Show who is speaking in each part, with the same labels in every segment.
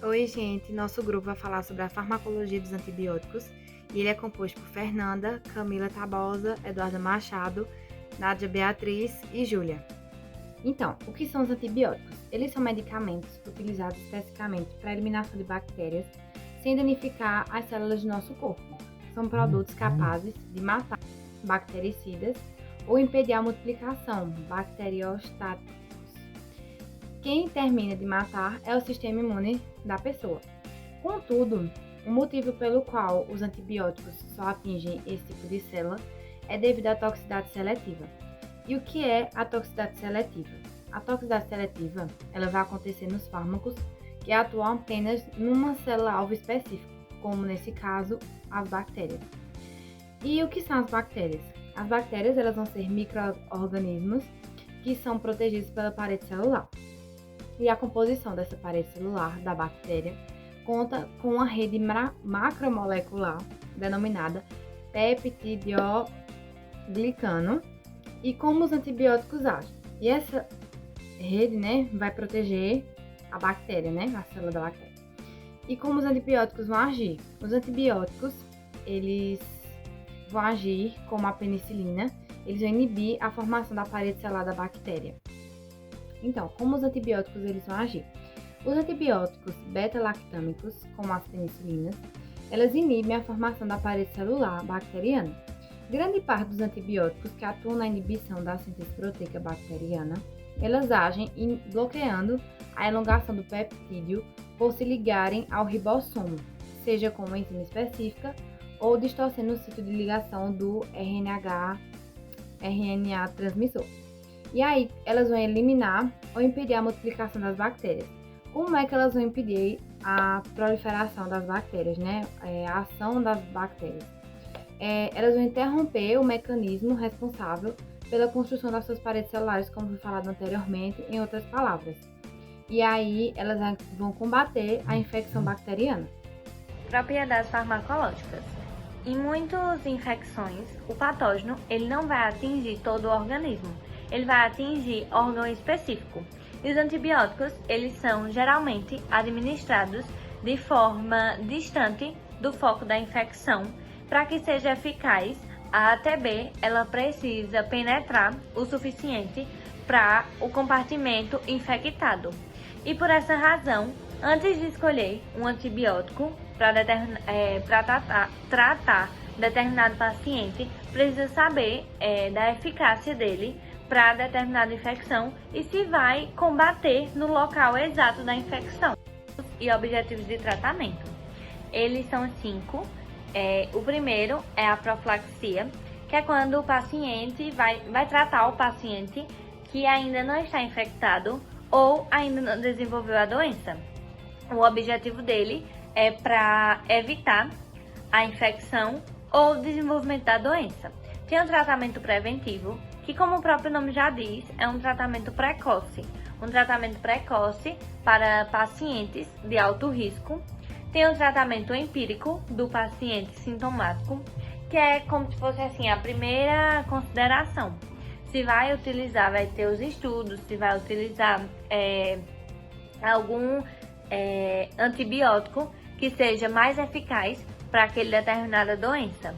Speaker 1: Oi, gente. Nosso grupo vai falar sobre a farmacologia dos antibióticos e ele é composto por Fernanda, Camila Tabosa, Eduarda Machado, Nádia Beatriz e Júlia. Então, o que são os antibióticos? Eles são medicamentos utilizados especificamente para a eliminação de bactérias sem danificar as células do nosso corpo. São produtos capazes de matar bactericidas ou impedir a multiplicação bacteriostáticos. Quem termina de matar é o sistema imune da pessoa. Contudo, o motivo pelo qual os antibióticos só atingem esse tipo de célula é devido à toxicidade seletiva. E o que é a toxicidade seletiva? A toxicidade seletiva ela vai acontecer nos fármacos que atuam apenas numa célula-alvo específica, como nesse caso, as bactérias. E o que são as bactérias? As bactérias elas vão ser micro-organismos que são protegidos pela parede celular. E a composição dessa parede celular da bactéria conta com uma rede macromolecular denominada peptidoglicano e como os antibióticos agem. E essa rede, vai proteger a bactéria, a célula da bactéria. E como os antibióticos vão agir? Os antibióticos, eles vão agir como a penicilina, eles vão inibir a formação da parede celular da bactéria. Então, como os antibióticos eles vão agir? Os antibióticos beta-lactâmicos, como as penicilinas, elas inibem a formação da parede celular bacteriana. Grande parte dos antibióticos que atuam na inibição da síntese proteica bacteriana, elas agem bloqueando a elongação do peptídeo por se ligarem ao ribossomo, seja com uma enzima específica ou distorcendo o sítio de ligação do RNA transmissor. E aí, elas vão eliminar ou impedir a multiplicação das bactérias. Como é que elas vão impedir a proliferação das bactérias, a ação das bactérias? Elas vão interromper o mecanismo responsável pela construção das suas paredes celulares, como foi falado anteriormente, em outras palavras. E aí, elas vão combater a infecção bacteriana.
Speaker 2: Propriedades farmacológicas. Em muitas infecções, o patógeno ele não vai atingir todo o organismo. Ele vai atingir órgão específico. E os antibióticos, eles são geralmente administrados de forma distante do foco da infecção. Para que seja eficaz, a ATB ela precisa penetrar o suficiente para o compartimento infectado. E por essa razão, antes de escolher um antibiótico para tratar determinado paciente, precisa saber da eficácia dele para determinada infecção e se vai combater no local exato da infecção. E objetivos de tratamento. Eles são 5. O primeiro é a profilaxia, que é quando o paciente vai tratar o paciente que ainda não está infectado ou ainda não desenvolveu a doença. O objetivo dele é para evitar a infecção ou o desenvolvimento da doença. Tem um tratamento preventivo, que como o próprio nome já diz, é um tratamento precoce. Um tratamento precoce para pacientes de alto risco. Tem o tratamento empírico do paciente sintomático, que é como se fosse assim, a primeira consideração. Se vai utilizar, vai ter os estudos, se vai utilizar algum antibiótico que seja mais eficaz para aquela determinada doença.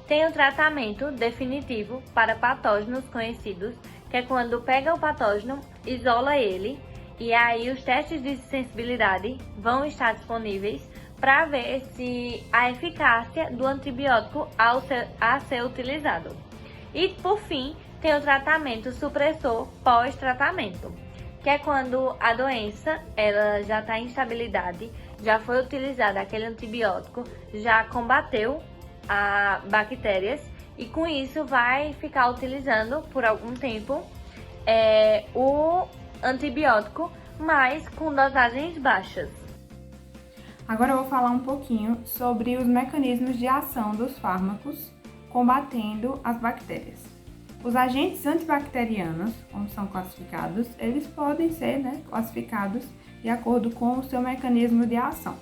Speaker 2: Tem o tratamento definitivo para patógenos conhecidos, que é quando pega o patógeno, isola ele, e aí os testes de sensibilidade vão estar disponíveis para ver se a eficácia do antibiótico a ser utilizado. E por fim, tem o tratamento supressor pós-tratamento, que é quando a doença ela já está em estabilidade, já foi utilizado aquele antibiótico, já combateu a bactérias e com isso vai ficar utilizando por algum tempo o antibiótico, mas com dosagens baixas.
Speaker 3: Agora eu vou falar um pouquinho sobre os mecanismos de ação dos fármacos combatendo as bactérias. Os agentes antibacterianos, como são classificados, eles podem ser classificados de acordo com o seu mecanismo de ação.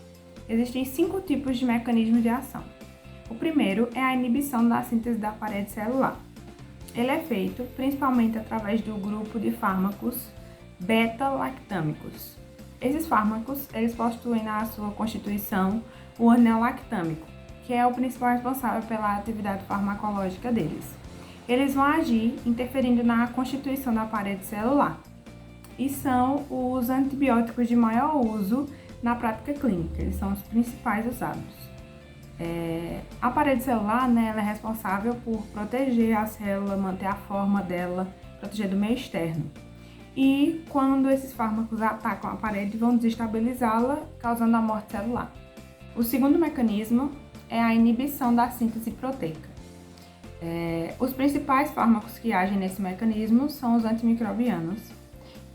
Speaker 3: Existem 5 tipos de mecanismo de ação. O primeiro é a inibição da síntese da parede celular. Ele é feito principalmente através do grupo de fármacos beta-lactâmicos. Esses fármacos, eles possuem na sua constituição o anel lactâmico, que é o principal responsável pela atividade farmacológica deles. Eles vão agir interferindo na constituição da parede celular e são os antibióticos de maior uso na prática clínica, eles são os principais usados. A parede celular, né, ela é responsável por proteger a célula, manter a forma dela, proteger do meio externo. E quando esses fármacos atacam a parede, vão desestabilizá-la, causando a morte celular. O segundo mecanismo é a inibição da síntese proteica. Os principais fármacos que agem nesse mecanismo são os antimicrobianos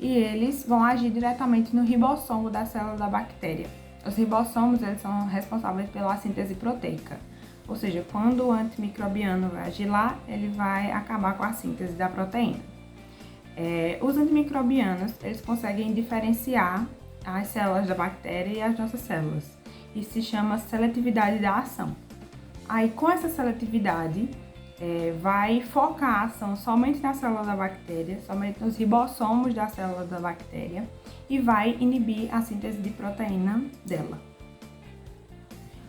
Speaker 3: e eles vão agir diretamente no ribossomo da célula da bactéria. Os ribossomos, eles são responsáveis pela síntese proteica, ou seja, quando o antimicrobiano vai agir lá, ele vai acabar com a síntese da proteína. Os antimicrobianos, eles conseguem diferenciar as células da bactéria e as nossas células. Isso se chama seletividade da ação. Aí, com essa seletividade, vai focar a ação somente na célula da bactéria, somente nos ribossomos da célula da bactéria e vai inibir a síntese de proteína dela.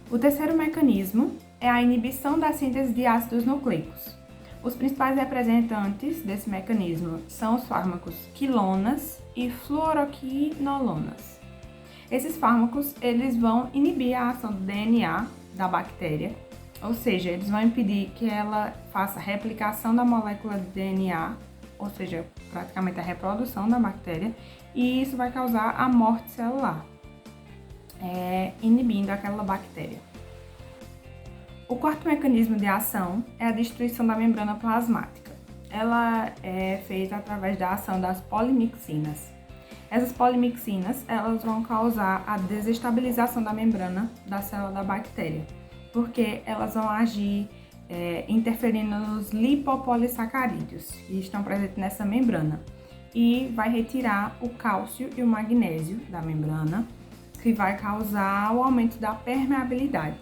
Speaker 3: O terceiro mecanismo é a inibição da síntese de ácidos nucleicos. Os principais representantes desse mecanismo são os fármacos quilonas e fluoroquinolonas. Esses fármacos, eles vão inibir a ação do DNA da bactéria, ou seja, eles vão impedir que ela faça a replicação da molécula de DNA, ou seja, praticamente a reprodução da bactéria, e isso vai causar a morte celular, inibindo aquela bactéria. O quarto mecanismo de ação é a destruição da membrana plasmática. Ela é feita através da ação das polimixinas. Essas polimixinas, elas vão causar a desestabilização da membrana da célula da bactéria, porque elas vão agir interferindo nos lipopolissacarídeos que estão presentes nessa membrana e vai retirar o cálcio e o magnésio da membrana, que vai causar o aumento da permeabilidade.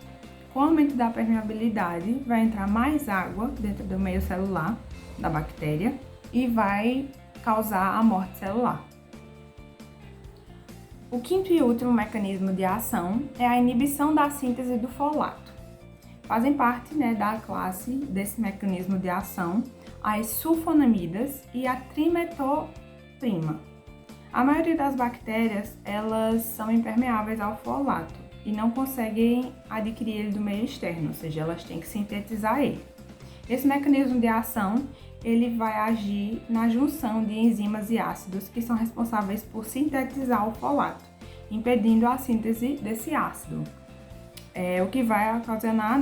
Speaker 3: Com o aumento da permeabilidade, vai entrar mais água dentro do meio celular da bactéria e vai causar a morte celular. O quinto e último mecanismo de ação é a inibição da síntese do folato. Fazem parte, da classe desse mecanismo de ação as sulfonamidas e a trimetoprima. A maioria das bactérias, elas são impermeáveis ao folato e não conseguem adquirir ele do meio externo, ou seja, elas têm que sintetizar ele. Esse mecanismo de ação, ele vai agir na junção de enzimas e ácidos que são responsáveis por sintetizar o folato, impedindo a síntese desse ácido. O que vai ocasionar,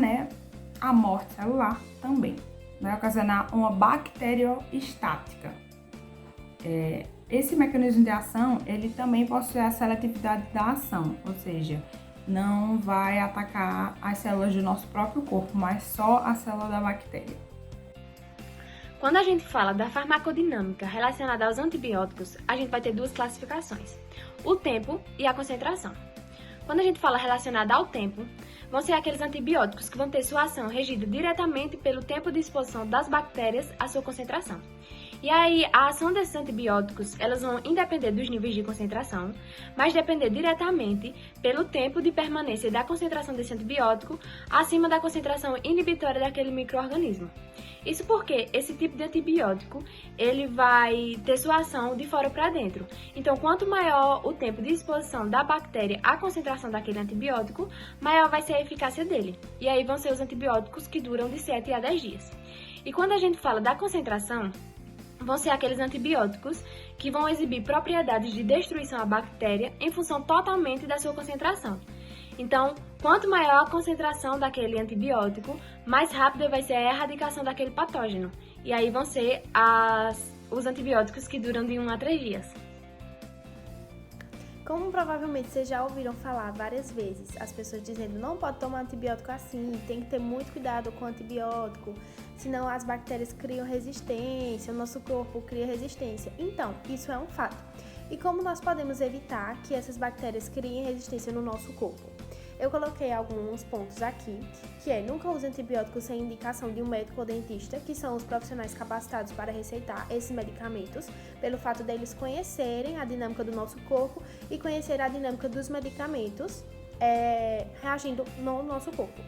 Speaker 3: a morte celular também. Vai ocasionar uma bacteriostática. Esse mecanismo de ação, ele também possui a seletividade da ação, ou seja, não vai atacar as células do nosso próprio corpo, mas só a célula da bactéria.
Speaker 4: Quando a gente fala da farmacodinâmica relacionada aos antibióticos, a gente vai ter duas classificações: o tempo e a concentração. Quando a gente fala relacionada ao tempo, vão ser aqueles antibióticos que vão ter sua ação regida diretamente pelo tempo de exposição das bactérias à sua concentração. E aí, a ação desses antibióticos, elas vão independer dos níveis de concentração, mas depender diretamente pelo tempo de permanência da concentração desse antibiótico acima da concentração inibitória daquele micro-organismo. Isso porque esse tipo de antibiótico, ele vai ter sua ação de fora para dentro. Então, quanto maior o tempo de exposição da bactéria à concentração daquele antibiótico, maior vai ser a eficácia dele. E aí vão ser os antibióticos que duram de 7 a 10 dias. E quando a gente fala da concentração, vão ser aqueles antibióticos que vão exibir propriedades de destruição à bactéria em função totalmente da sua concentração. Então, quanto maior a concentração daquele antibiótico, mais rápida vai ser a erradicação daquele patógeno. E aí vão ser os antibióticos que duram de 1 a 3 dias.
Speaker 5: Como provavelmente vocês já ouviram falar várias vezes, as pessoas dizendo não pode tomar antibiótico assim, tem que ter muito cuidado com o antibiótico, senão as bactérias criam resistência, o nosso corpo cria resistência. Então, isso é um fato. E como nós podemos evitar que essas bactérias criem resistência no nosso corpo? Eu coloquei alguns pontos aqui, que é: nunca use antibióticos sem indicação de um médico ou dentista, que são os profissionais capacitados para receitar esses medicamentos, pelo fato deles conhecerem a dinâmica do nosso corpo e conhecer a dinâmica dos medicamentos reagindo no nosso corpo.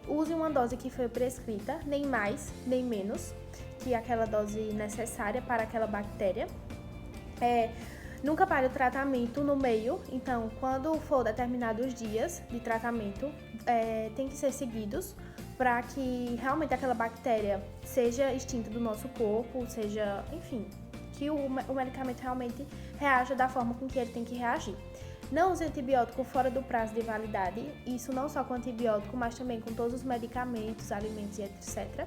Speaker 5: Use uma dose que foi prescrita, nem mais, nem menos que aquela dose necessária para aquela bactéria. Nunca pare o tratamento no meio, então quando for determinados dias de tratamento, tem que ser seguidos para que realmente aquela bactéria seja extinta do nosso corpo, seja, enfim, que o medicamento realmente reaja da forma com que ele tem que reagir. Não use antibiótico fora do prazo de validade, isso não só com antibiótico, mas também com todos os medicamentos, alimentos e etc.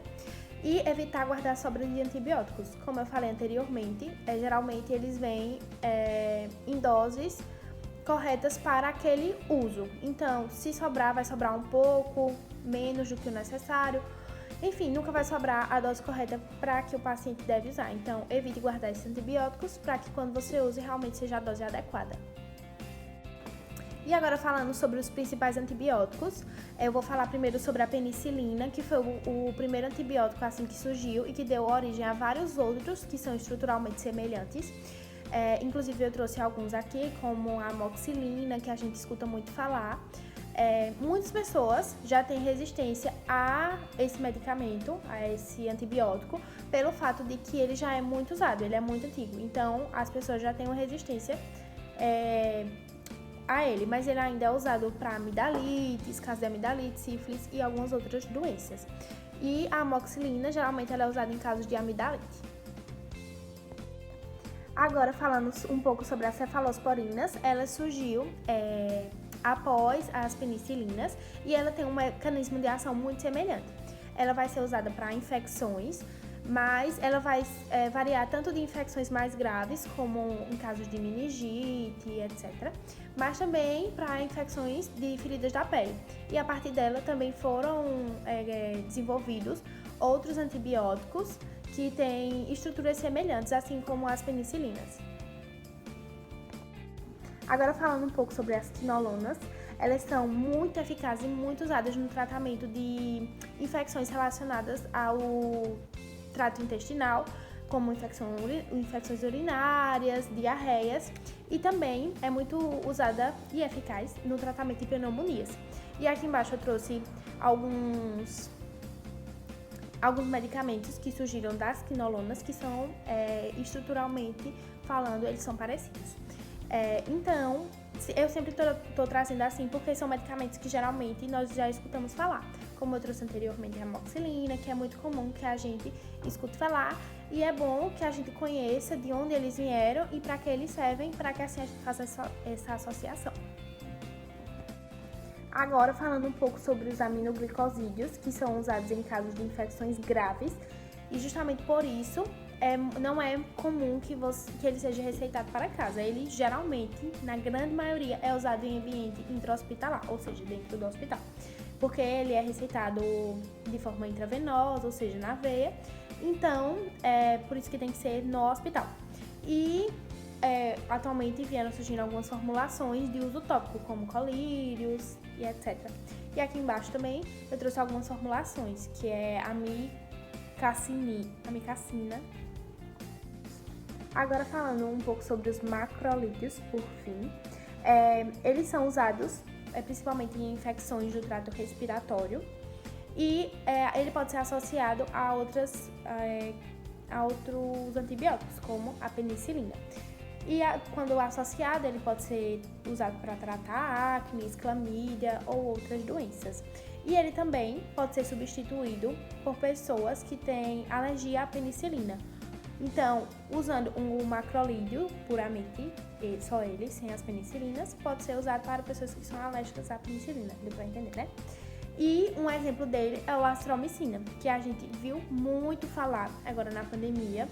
Speaker 5: E evitar guardar sobras de antibióticos. Como eu falei anteriormente, geralmente eles vêm em doses corretas para aquele uso. Então, se sobrar, vai sobrar um pouco, menos do que o necessário. Enfim, nunca vai sobrar a dose correta para que o paciente deve usar. Então, evite guardar esses antibióticos para que quando você use, realmente seja a dose adequada. E agora, falando sobre os principais antibióticos, eu vou falar primeiro sobre a penicilina, que foi o primeiro antibiótico assim que surgiu e que deu origem a vários outros que são estruturalmente semelhantes. Inclusive eu trouxe alguns aqui, como a amoxicilina, que a gente escuta muito falar. Muitas pessoas já têm resistência a esse medicamento, a esse antibiótico, pelo fato de que ele já é muito usado, ele é muito antigo. Então, as pessoas já têm uma resistência a ele, mas ele ainda é usado para amidalite, caso de amidalite, sífilis e algumas outras doenças. E a amoxicilina, geralmente ela é usada em casos de amidalite. Agora, falando um pouco sobre as cefalosporinas, ela surgiu após as penicilinas e ela tem um mecanismo de ação muito semelhante. Ela vai ser usada para infecções, mas ela vai variar tanto de infecções mais graves, como em casos de meningite, etc., mas também para infecções de feridas da pele. E a partir dela também foram desenvolvidos outros antibióticos que têm estruturas semelhantes, assim como as penicilinas. Agora, falando um pouco sobre as quinolonas, elas são muito eficazes e muito usadas no tratamento de infecções relacionadas ao trato intestinal, como infecções urinárias, diarreias, e também é muito usada e eficaz no tratamento de pneumonias. E aqui embaixo eu trouxe alguns medicamentos que surgiram das quinolonas, que são, estruturalmente falando, eles são parecidos. Então, eu sempre estou trazendo assim, porque são medicamentos que geralmente nós já escutamos falar. Como eu trouxe anteriormente a amoxicilina, que é muito comum que a gente escute falar, e é bom que a gente conheça de onde eles vieram e para que eles servem, para que assim a gente faça essa associação. Agora, falando um pouco sobre os aminoglicosídeos, que são usados em casos de infecções graves, e justamente por isso não é comum que ele seja receitado para casa. Ele geralmente, na grande maioria, é usado em ambiente intra-hospitalar, ou seja, dentro do hospital, porque ele é receitado de forma intravenosa, ou seja, na veia. Então, por isso que tem que ser no hospital. E atualmente vieram surgindo algumas formulações de uso tópico, como colírios e etc. E aqui embaixo também eu trouxe algumas formulações, que é a amicacina. Agora, falando um pouco sobre os macrolídeos, por fim, eles são usados principalmente em infecções do trato respiratório, e ele pode ser associado a outros antibióticos, como a penicilina. E quando associado, ele pode ser usado para tratar acne, clamídia ou outras doenças. E ele também pode ser substituído por pessoas que têm alergia à penicilina. Então, usando um macrolídeo puramente, só ele, sem as penicilinas, pode ser usado para pessoas que são alérgicas à penicilina, deu para entender, né? E um exemplo dele é o azitromicina, que a gente viu muito falar agora na pandemia,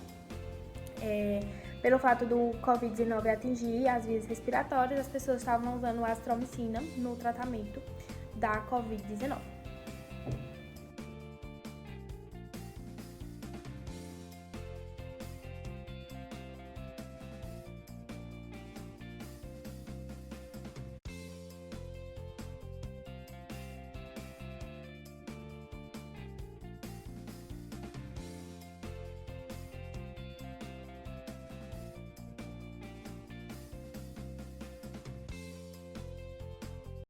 Speaker 5: pelo fato do Covid-19 atingir as vias respiratórias, as pessoas estavam usando a azitromicina no tratamento da Covid-19.